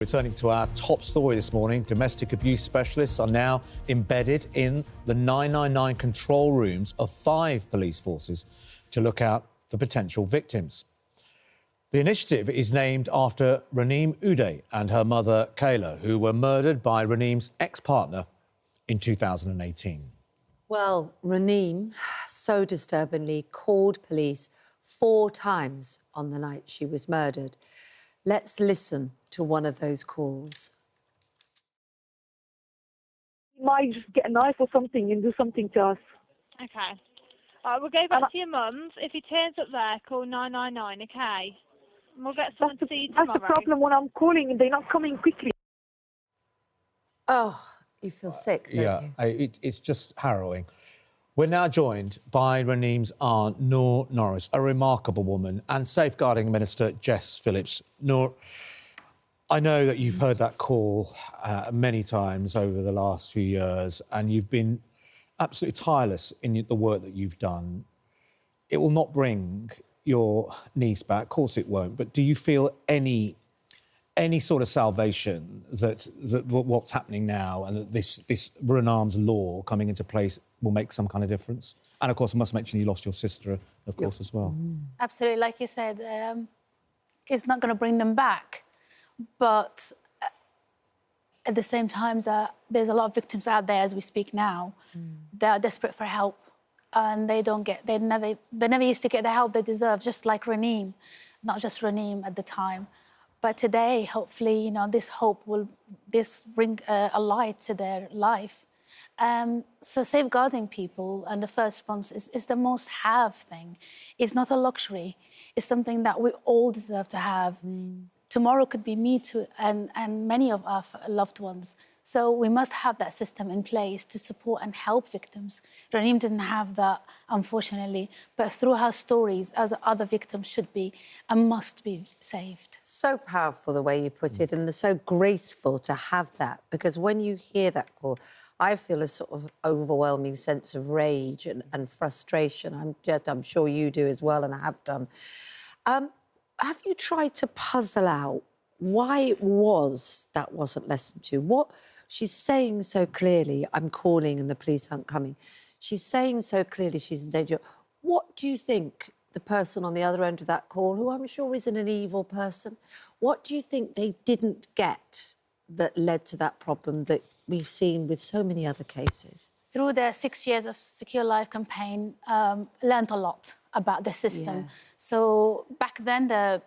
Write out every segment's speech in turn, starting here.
Returning to our top story this morning, domestic abuse specialists are now embedded in the 999 control rooms of 5 police forces to look out for potential victims. The initiative is named after Raneem Oudeh and her mother, Kayla, who were murdered by Raneem's ex-partner in 2018. Well, Raneem, so disturbingly, called police 4 times on the night she was murdered. Let's listen to one of those calls. You might just get a knife or something and do something to us. Okay. All right, we'll go back to your mum's. If he turns up there, call 999, okay? And we'll get someone to see you tomorrow. That's the problem when I'm calling and they're not coming quickly. Oh, you feel sick, don't you? It's just harrowing. We're now joined by Raneem's aunt, Nour Norris, a remarkable woman, and Safeguarding Minister Jess Phillips. Nour, I know that you've heard that call many times over the last few years, and you've been absolutely tireless in the work that you've done. It will not bring your niece back, of course it won't, but do you feel any sort of salvation that what's happening now and that this Raneem's law coming into place will make some kind of difference? And, of course, I must mention you lost your sister, of course, as well. Absolutely. Like you said, it's not going to bring them back. But at the same time, there's a lot of victims out there as we speak now. They are desperate for help and they never used to get the help they deserve, just like Raneem. Not just Raneem at the time. But today, hopefully, you know, this hope will bring a light to their life. So safeguarding people and the first response is the most have thing. It's not a luxury. It's something that we all deserve to have. Tomorrow could be me too, and many of our loved ones. So we must have that system in place to support and help victims. Raneem didn't have that, unfortunately, but through her stories, other victims should be and must be saved. So powerful the way you put it, and so graceful to have that, because when you hear that call, I feel a sort of overwhelming sense of rage and frustration. I'm sure you do as well, and I have done. Have you tried to puzzle out why it was that wasn't listened to? What she's saying so clearly, I'm calling and the police aren't coming. She's saying so clearly she's in danger. What do you think the person on the other end of that call, who I'm sure isn't an evil person, what do you think they didn't get that led to that problem that we've seen with so many other cases? Through the 6 years of Secure Life campaign, learned a lot about the system. Yes. So back then, the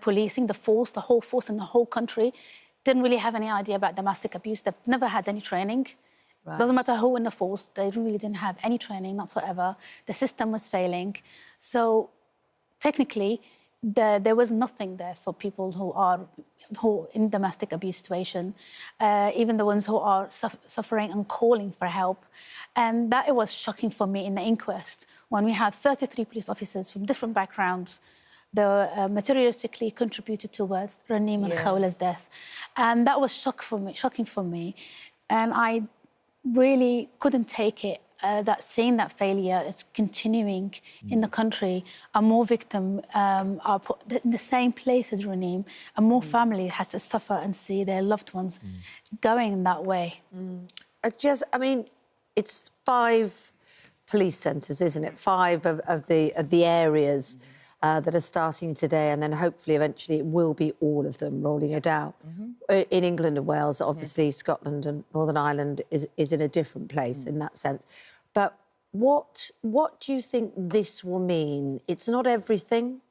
policing, the whole force in the whole country, didn't really have any idea about domestic abuse. They've never had any training. Right. Doesn't matter who in the force, they really didn't have any training whatsoever. The system was failing. So technically, there was nothing there for people who are in domestic abuse situation, even the ones who are suffering and calling for help. And that it was shocking for me in the inquest when we had 33 police officers from different backgrounds that materialistically contributed towards Raneem and Khawla's death. And that was shocking for me. And I really couldn't take it, that seeing that failure is continuing in the country, and more victims are put in the same place as Raneem, and more family has to suffer and see their loved ones going that way. I mean, it's 5 police centres, isn't it? 5 of the areas that are starting today, and then hopefully eventually it will be all of them rolling it out. In England and Wales, obviously Scotland and Northern Ireland is in a different place in that sense. But what do you think this will mean? It's not everything.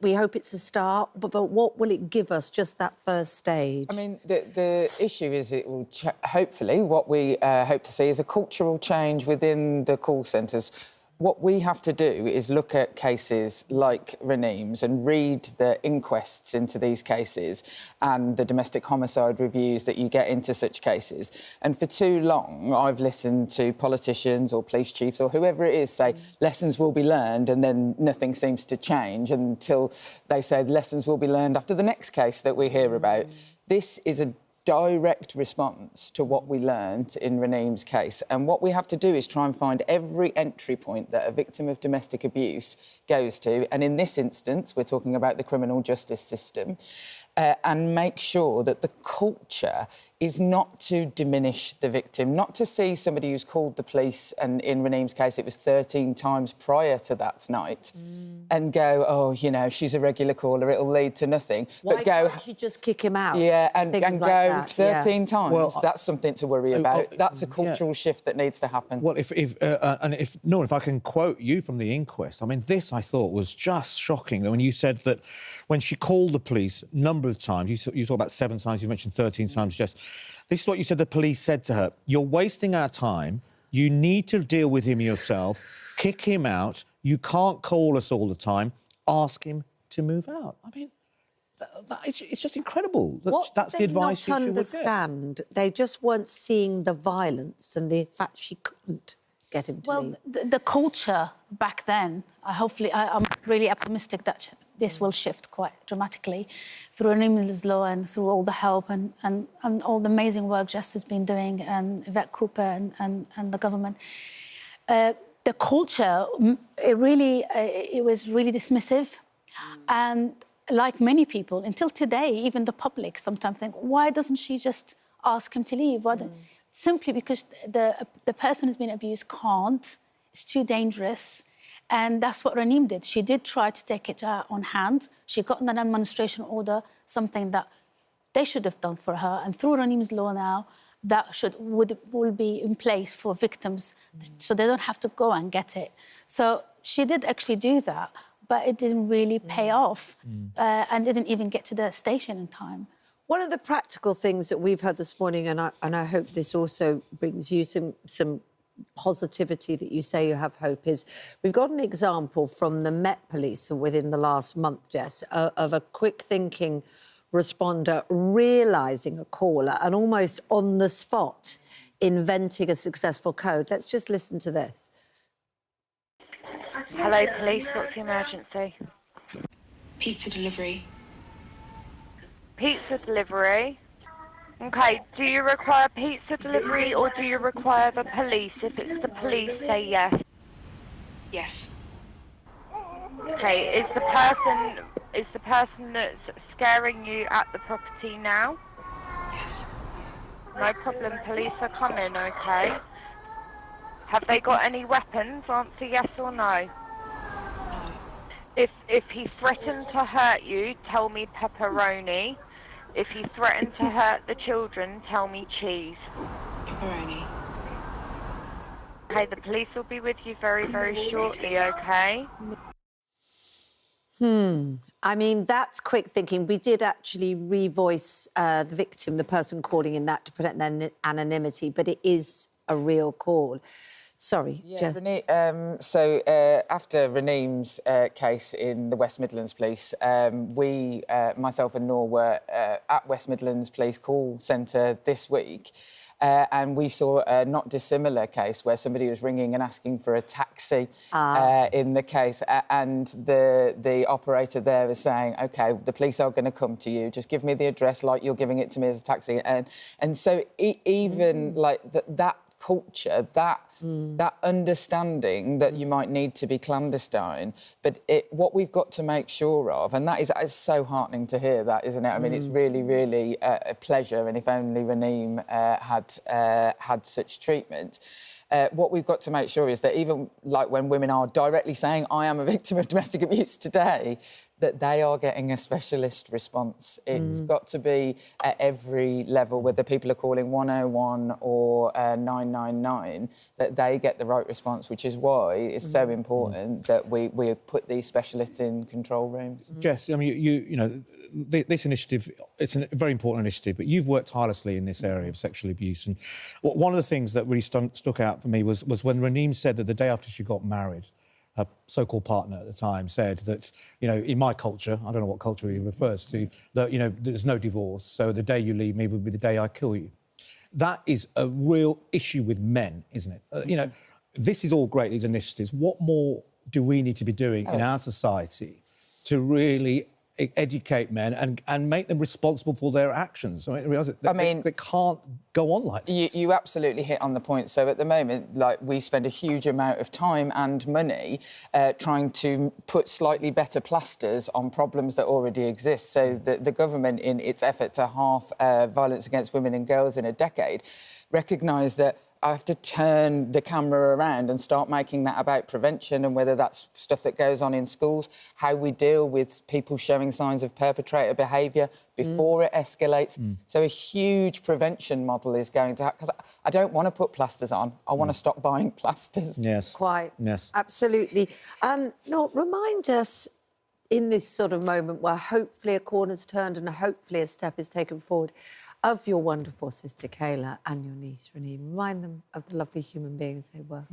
We hope it's a start, but what will it give us, just that first stage? I mean, the issue is it will, hopefully, what we hope to see is a cultural change within the call centres. What we have to do is look at cases like Raneem's and read the inquests into these cases and the domestic homicide reviews that you get into such cases. And for too long, I've listened to politicians or police chiefs or whoever it is say lessons will be learned, and then nothing seems to change until they said lessons will be learned after the next case that we hear about. This is a direct response to what we learned in Raneem's case. And what we have to do is try and find every entry point that a victim of domestic abuse goes to. And in this instance, we're talking about the criminal justice system. and make sure that the culture is not to diminish the victim, not to see somebody who's called the police, and in Raneem's case, it was 13 times prior to that night, and go, oh, you know, she's a regular caller, it'll lead to nothing. Why but go, can't you just kick him out? yeah, and Things go like that, 13 times. Well, that's something to worry about. That's a cultural shift that needs to happen. Well, if Nour, if I can quote you from the inquest, I mean, this I thought was just shocking. That when you said that when she called the police a number of times, you saw about 7 times, you mentioned 13 times, Jess. This is what you said the police said to her. You're wasting our time. You need to deal with him yourself. Kick him out. You can't call us all the time. Ask him to move out. I mean, it's just incredible. That's the advice you should understand, they just weren't seeing the violence and the fact she couldn't get him to leave. The culture back then, I'm really optimistic that this will shift quite dramatically through Raneem's law and through all the help and all the amazing work Jess has been doing, and Yvette Cooper and the government. The culture, it was really dismissive. And like many people, until today, even the public sometimes think, why doesn't she just ask him to leave? Simply because the person who's been abused can't. It's too dangerous. And that's what Raneem did. She did try to take it on hand. She got an administration order, something that they should have done for her. And through Raneem's law now, that will be in place for victims, so they don't have to go and get it. So she did actually do that, but it didn't really pay off and didn't even get to the station in time. One of the practical things that we've heard this morning, and I hope this also brings you some positivity that you say you have hope, is we've got an example from the Met Police within the last month, Jess, of a quick-thinking responder realising a caller and almost on the spot inventing a successful code. Let's just listen to this. Hello, police. What's the emergency? Pizza delivery. Pizza delivery? OK, do you require pizza delivery or do you require the police? If it's the police, say yes. Yes. OK, is the person that's scaring you at the property now? Yes. No problem, police are coming, OK? Have they got any weapons? Answer yes or no. No. If he threatened to hurt you, tell me pepperoni. If he threatened to hurt the children, tell me cheese. Pepperoni. Okay, the police will be with you very, very shortly, okay? I mean, that's quick thinking. We did actually revoice the victim, the person calling in that, to protect their anonymity, but it is a real call. Sorry, yeah, Jess. So after Raneem's case in the West Midlands Police, we, myself and Nour, were at West Midlands Police call centre this week, and we saw a not dissimilar case where somebody was ringing and asking for a taxi in the case, and the operator there was saying, OK, the police are going to come to you, just give me the address like you're giving it to me as a taxi. And so even like that culture, that understanding that you might need to be clandestine, but what we've got to make sure of, and that is so heartening to hear that, isn't it? I mean, it's really, really a pleasure, and if only Raneem had such treatment. What we've got to make sure is that even like when women are directly saying, I am a victim of domestic abuse today, that they are getting a specialist response. It's got to be at every level, whether people are calling 101 or 999, that they get the right response, which is why it's so important that we put these specialists in control rooms. Jess, I mean, you know, this initiative, it's a very important initiative, but you've worked tirelessly in this area of sexual abuse. And one of the things that really stuck out for me was when Raneem said that the day after she got married, her so-called partner at the time said that, you know, in my culture, I don't know what culture he refers to, that, you know, there's no divorce, so the day you leave me would be the day I kill you. That is a real issue with men, isn't it? You know, this is all great, these initiatives. What more do we need to be doing in our society to really educate men and make them responsible for their actions. I mean, they can't go on like this. You absolutely hit on the point. So at the moment, like, we spend a huge amount of time and money trying to put slightly better plasters on problems that already exist. So the government, in its effort to halve violence against women and girls in a decade, recognised that I have to turn the camera around and start making that about prevention, and whether that's stuff that goes on in schools, how we deal with people showing signs of perpetrator behaviour before it escalates. So a huge prevention model is going to happen, because I don't want to put plasters on. I want to stop buying plasters. Yes. Quite. Yes. Absolutely. Nour, remind us, in this sort of moment where hopefully a corner's turned and hopefully a step is taken forward, of your wonderful sister Kayla and your niece Raneem. Remind them of the lovely human beings they were.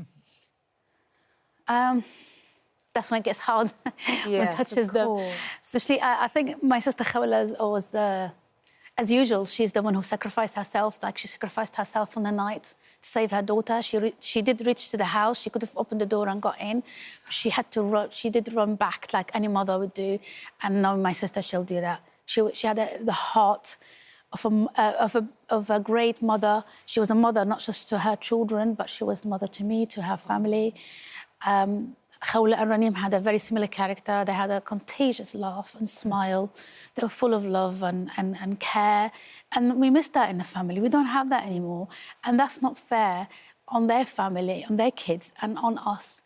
That's when it gets hard. Yes, when it touches them. Especially, I think my sister Khawla is always as usual, she's the one who sacrificed herself. Like, she sacrificed herself on the night to save her daughter. She did reach to the house. She could have opened the door and got in. But she had to run. She did run back like any mother would do. And now my sister, she'll do that. She had the heart of a great mother. She was a mother not just to her children, but she was a mother to me, to her family. Khawla and Raneem had a very similar character. They had a contagious laugh and smile. They were full of love and care. And we miss that in the family. We don't have that anymore. And that's not fair on their family, on their kids, and on us.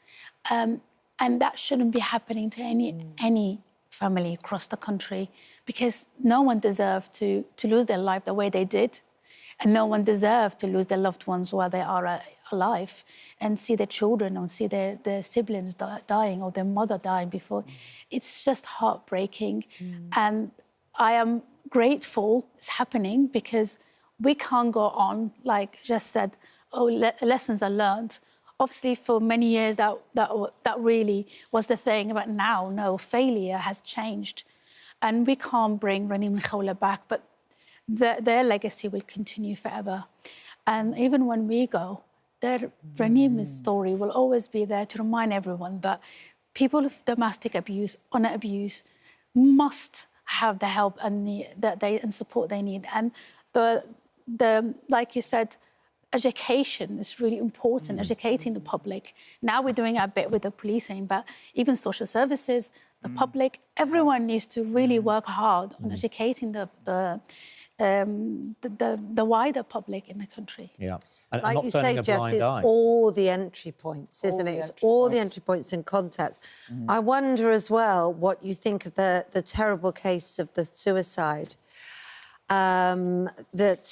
And that shouldn't be happening to any family across the country, because no one deserved to lose their life the way they did, and no one deserved to lose their loved ones while they are alive, and see their children or see their siblings dying or their mother dying before. It's just heartbreaking. And I am grateful it's happening, because we can't go on, like Jess said, lessons are learned. Obviously, for many years, that really was the thing. But now, no, failure has changed. And we can't bring Raneem and Khawla back, but their legacy will continue forever. And even when we go, Raneem's story will always be there to remind everyone that people of domestic abuse, honour abuse, must have the help and support they need. And like you said, education is really important, educating the public. Now we're doing our bit with the policing, but even social services, the public, everyone needs to really work hard on educating the wider public in the country. Yeah. And like not you turning say, a Jess, blind it's eye. all the entry points, isn't it? It's all the entry points and contacts. I wonder as well what you think of the terrible case of the suicide that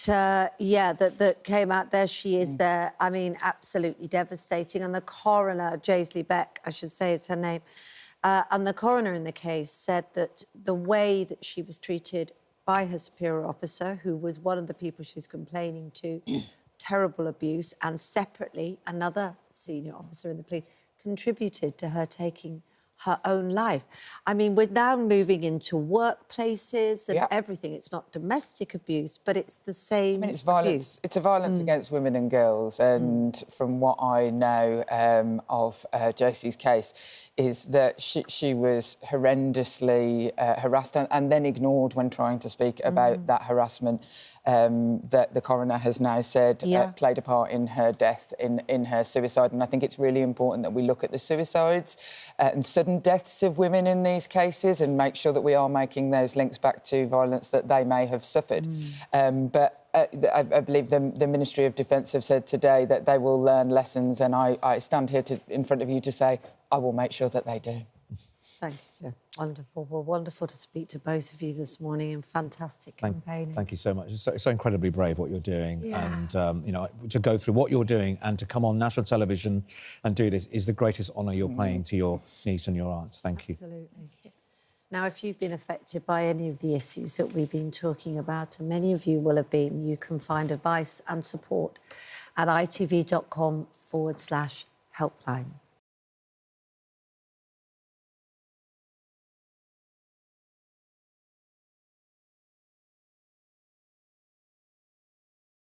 came out. There she is there. I mean, absolutely devastating. And the coroner, Jaisley Beck, I should say is her name, and the coroner in the case said that the way that she was treated by her superior officer, who was one of the people she was complaining to, terrible abuse, and separately another senior officer in the police contributed to her taking her own life. I mean, we're now moving into workplaces and everything. It's not domestic abuse, but it's the same. I mean, it's violence. Abuse. It's a violence against women and girls. And from what I know of Josie's case, is that she was horrendously harassed and then ignored when trying to speak about that harassment that the coroner has now said played a part in her death, in her suicide. And I think it's really important that we look at the suicides and sudden deaths of women in these cases and make sure that we are making those links back to violence that they may have suffered. But I believe the Ministry of Defence have said today that they will learn lessons, and I stand here in front of you to say I will make sure that they do. Thank you. Wonderful. Well, wonderful to speak to both of you this morning, and fantastic campaigning. Thank you so much. It's so incredibly brave what you're doing, and you know, to go through what you're doing and to come on national television and do this is the greatest honour you're paying to your niece and your aunt. Thank you. Absolutely. Now, if you've been affected by any of the issues that we've been talking about, and many of you will have been, you can find advice and support at itv.com/helpline.